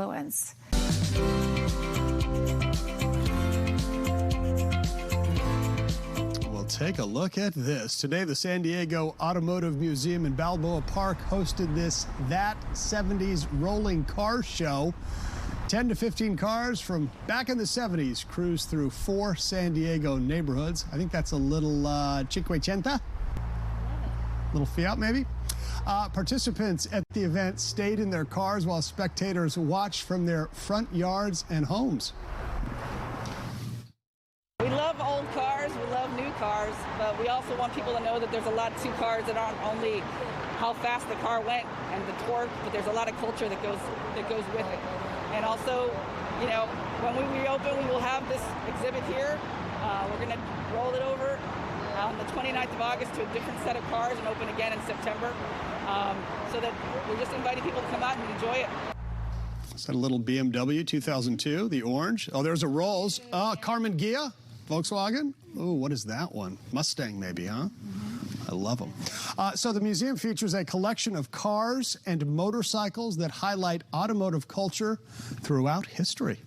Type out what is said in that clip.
influence. Well, take a look at this. Today, the San Diego Automotive Museum in Balboa Park hosted this That 70's Rolling Car Show. 10 to 15 cars from back in the 70s cruise through 4 San Diego neighborhoods. I think that's a little Cinquecento, little Fiat maybe. Participants at the event stayed in their cars while spectators watched from their front yards and homes. We love old cars, we love new cars, but we also want people to know that there's a lot to cars that aren't only how fast the car went and the torque, but there's a lot of culture that goes with it. And also, you know, when we reopen, we will have this exhibit here. We're going to roll it over on the 29th of August to a different set of cars and open again in September. So that we're just inviting people to come out and enjoy it. Is that a little BMW 2002, the orange? Oh, there's a Rolls. Carmen Ghia, Volkswagen. Oh, what is that one? Mustang maybe, huh? I love them. So the museum features a collection of cars and motorcycles that highlight automotive culture throughout history.